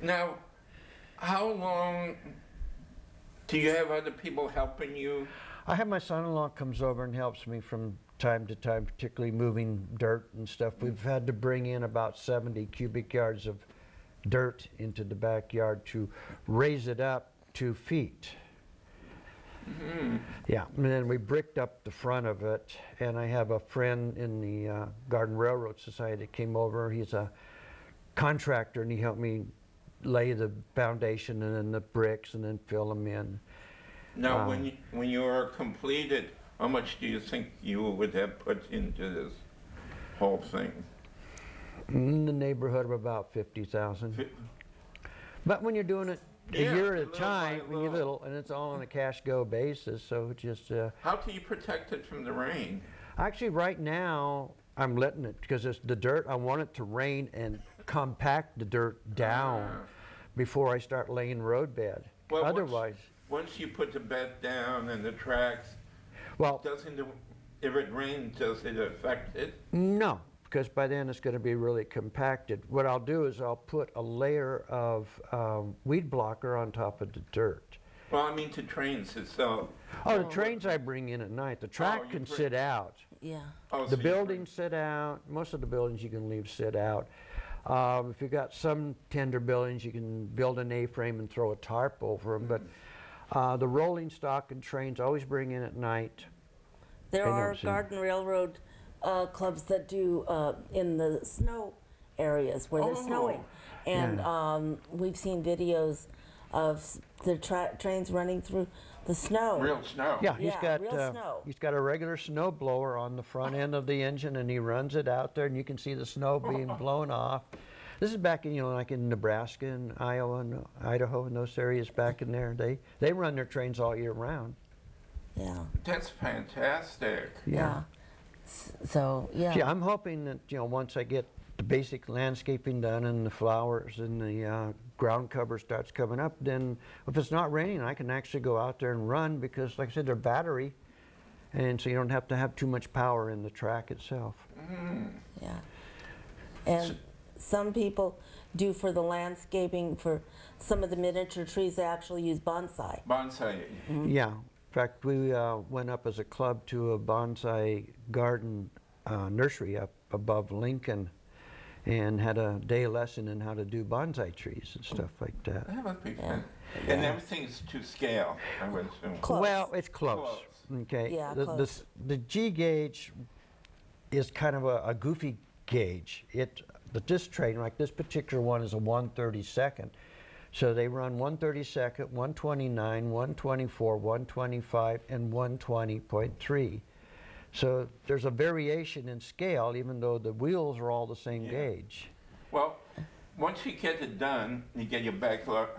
Now, how long do you have other people helping you? I have my son-in-law comes over and helps me from time to time, particularly moving dirt and stuff. We've had to bring in about 70 cubic yards of dirt into the backyard to raise it up 2 feet. Yeah, and then we bricked up the front of it, and I have a friend in the Garden Railroad Society that came over. He's a contractor, and he helped me lay the foundation and then the bricks and then fill them in. Now, when you are completed, how much do you think you would have put into this whole thing? In the neighborhood of about 50,000. But when you're doing it a year at a time, and it's all on a cash-go basis, so just... How do you protect it from the rain? Actually, right now, I'm letting it, because it's the dirt, I want it to rain and compact the dirt down before I start laying road bed. Well, otherwise... Once you put the bed down and the tracks, well, if it rains, does it affect it? No, because by then it's going to be really compacted. What I'll do is I'll put a layer of weed blocker on top of the dirt. Well, I mean to trains itself. Oh, the trains I bring in at night. The track can sit out. Yeah. Oh, the buildings sit out. Most of the buildings you can leave sit out. If you've got some tender buildings, you can build an A-frame and throw a tarp over them. But the rolling stock and trains always bring in at night. There are Garden Railroad clubs that do in the snow areas where they're snowing. And we've seen videos of the trains running through the snow. Real snow. Yeah, he's got a regular snow blower on the front end of the engine, and he runs it out there, and you can see the snow being blown off. This is back in, like in Nebraska and Iowa and Idaho and those areas back in there. They run their trains all year round. Yeah. That's fantastic. Yeah. So, yeah. Yeah, I'm hoping that, once I get the basic landscaping done and the flowers and the ground cover starts coming up, then if it's not raining, I can actually go out there and run because, like I said, they're battery, and so you don't have to have too much power in the track itself. Yeah. And some people do for the landscaping, for some of the miniature trees, they actually use bonsai. Bonsai. Yeah. In fact, we went up as a club to a bonsai garden nursery up above Lincoln and had a day lesson in how to do bonsai trees and stuff like that. That must be fun. And everything's to scale, I would assume. Close. Well, it's close. Okay. Yeah, close. The G gauge is kind of a goofy gauge. This train, like this particular one, is a 1/32. So they run 1/32, 129, 124, 125, and 120.3. So there's a variation in scale, even though the wheels are all the same gauge. Well, once you get it done, you get your backyard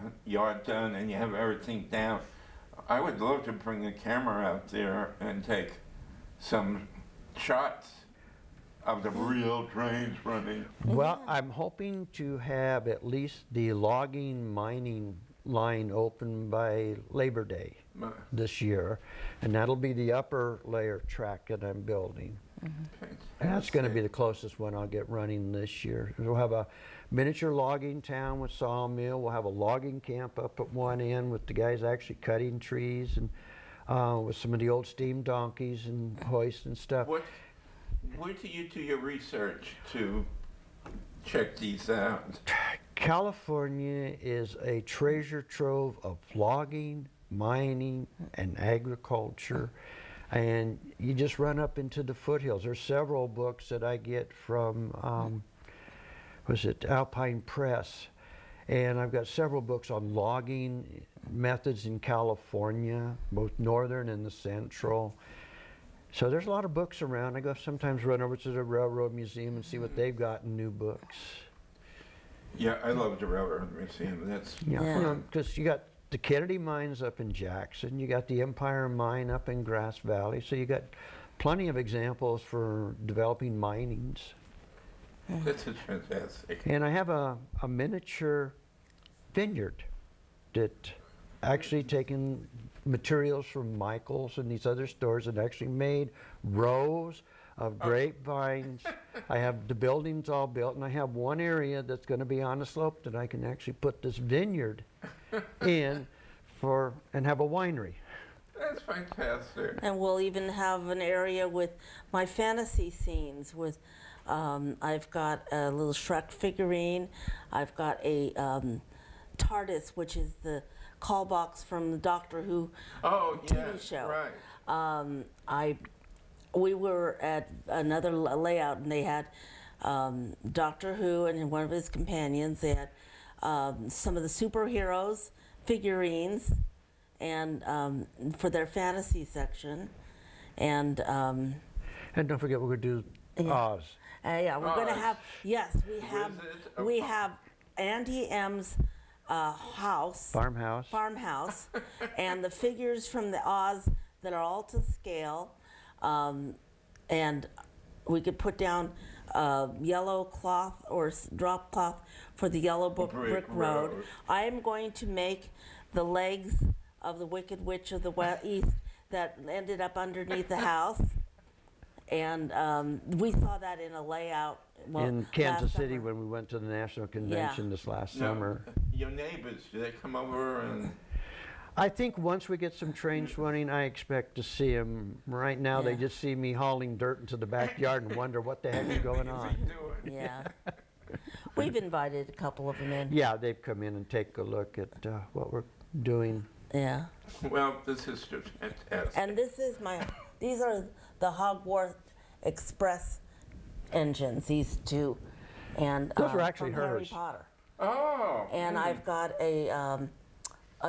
done, and you have everything down, I would love to bring a camera out there and take some shots of the real trains running. Well, I'm hoping to have at least the logging mining line open by Labor Day this year, and that'll be the upper layer track that I'm building. And that's going to be the closest one I'll get running this year. We'll have a miniature logging town with sawmill. We'll have a logging camp up at one end with the guys actually cutting trees, and with some of the old steam donkeys and hoists and stuff. Where do you do your research to check these out? California is a treasure trove of logging, mining, and agriculture. And you just run up into the foothills. There's several books that I get from, Alpine Press. And I've got several books on logging methods in California, both northern and the central. So there's a lot of books around. I go sometimes run over to the Railroad Museum and see what they've got in new books. Yeah, I love the Railroad Museum. That's because you got the Kennedy mines up in Jackson, you got the Empire Mine up in Grass Valley, so you got plenty of examples for developing minings. That's fantastic. And I have a miniature vineyard that actually taken materials from Michael's and these other stores and actually made rows of grapevines. I have the buildings all built, and I have one area that's going to be on a slope that I can actually put this vineyard in and have a winery. That's fantastic. And we'll even have an area with my fantasy scenes with, I've got a little Shrek figurine. I've got a TARDIS, which is the call box from the Doctor Who TV show. Right. We were at another layout, and they had Doctor Who and one of his companions. They had some of the superheroes figurines, and for their fantasy section, and don't forget we're going to do Oz. yeah, we're going to have we have Auntie M's farmhouse, and the figures from the Oz that are all to scale, and we could put down yellow cloth or drop cloth for the yellow brick road. I am going to make the legs of the Wicked Witch of the East that ended up underneath the house, and we saw that in a layout in Kansas City when we went to the National Convention this last summer. Your neighbors, do they come over and... I think once we get some trains running, I expect to see them. Right now, they just see me hauling dirt into the backyard and wonder what the heck is going on. Yeah. We've invited a couple of them in. Yeah, they've come in and take a look at what we're doing. Yeah. Well, this is just fantastic. And these are the Hogwarts Express engines, these two. And those are actually from hers. Harry Potter. Oh. And I've got a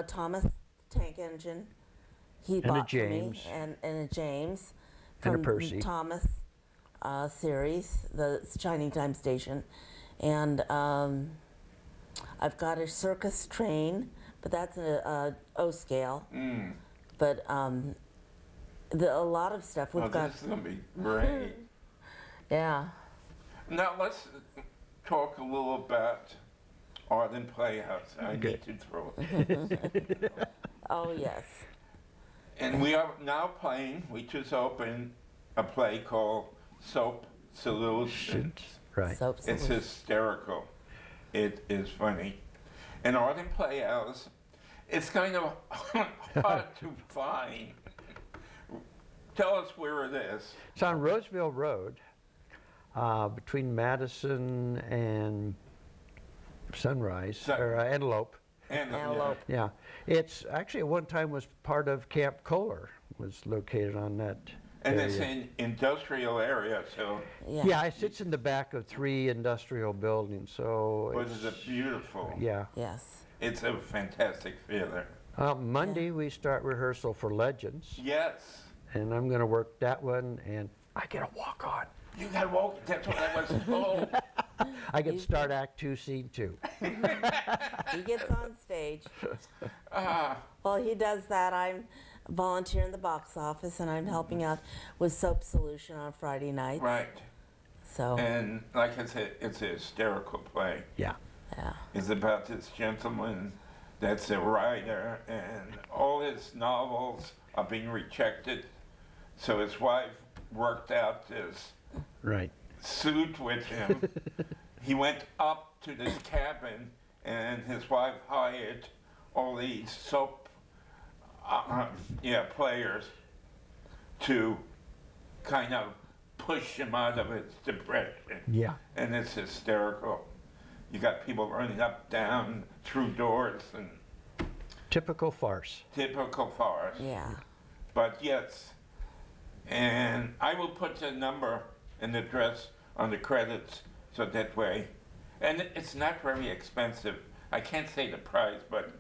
Thomas tank engine he bought for me, and a James from the Thomas series, the Shining Time Station. And I've got a circus train, but that's a O scale. But a lot of stuff we've got. This is going to be great. Yeah. Now let's talk a little about Arden Playhouse. I need to throw it. Oh, yes. And we are now playing, we just opened a play called Soap Solutions. Right. It's hysterical. It is funny. And Arden Playhouse, it's kind of hard to find. Tell us where it is. It's on Roseville Road, between Madison and Sunrise, or Antelope. Antelope. Yeah. It's actually at one time was part of Camp Kohler, was located on that area. It's in industrial area, so. Yeah, it sits in the back of 3 industrial buildings, so. But it's beautiful. Yeah. Yes. It's a fantastic theater. Monday we start rehearsal for Legends. Yes. And I'm going to work that one, and I get a walk on. You got to walk. That's what I was told. I get to start Act 2, Scene 2. He gets on stage. Well, he does that. I'm volunteering in the box office, and I'm helping out with Soap Solution on Friday nights. Right. So. And like I said, it's a hysterical play. Yeah. Yeah. It's about this gentleman that's a writer, and all his novels are being rejected. So his wife worked out this suit with him. He went up to this cabin, and his wife hired all these soap players to kind of push him out of his depression. Yeah. And it's hysterical. You got people running up, down, through doors, and typical farce. Typical farce. Yeah. But yes, and I will put the number and address on the credits, so that way, and it's not very expensive. I can't say the price, but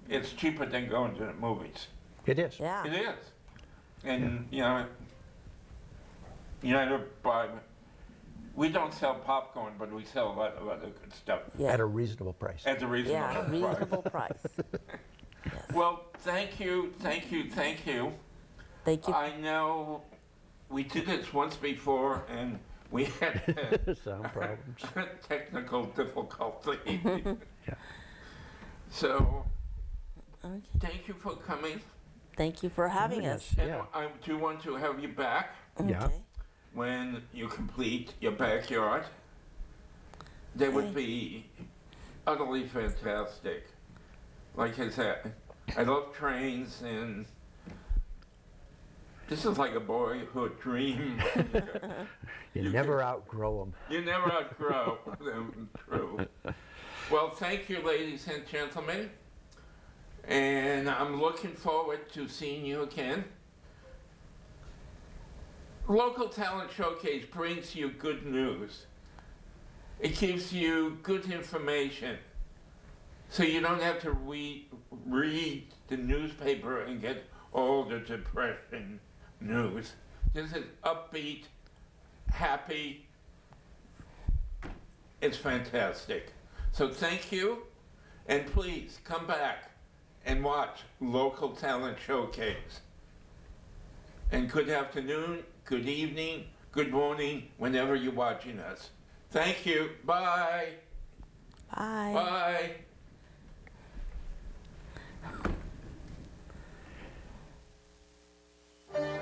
it's cheaper than going to the movies. It is. Yeah. It is. And you know, we don't sell popcorn, but we sell a lot of other good stuff. Yeah. At a reasonable price. At a reasonable price. Yeah, reasonable price. Yes. Well, thank you, thank you, thank you. Thank you. I know we did this once before, and we had some problems. Technical difficulty. Yeah. So, thank you for coming. Thank you for having us. And I do want to have you back. Yeah. when you complete your backyard. They would be utterly fantastic. Like I said, I love trains, and this is like a boyhood dream. You never outgrow them. You never outgrow them, true. Well, thank you, ladies and gentlemen. And I'm looking forward to seeing you again. Local Talent Showcase brings you good news. It gives you good information. So you don't have to read the newspaper and get all the depression news. This is upbeat, happy. It's fantastic. So thank you, and please come back and watch Local Talent Showcase. And good afternoon, good evening, good morning, whenever you're watching us. Thank you. Bye. Bye. Bye.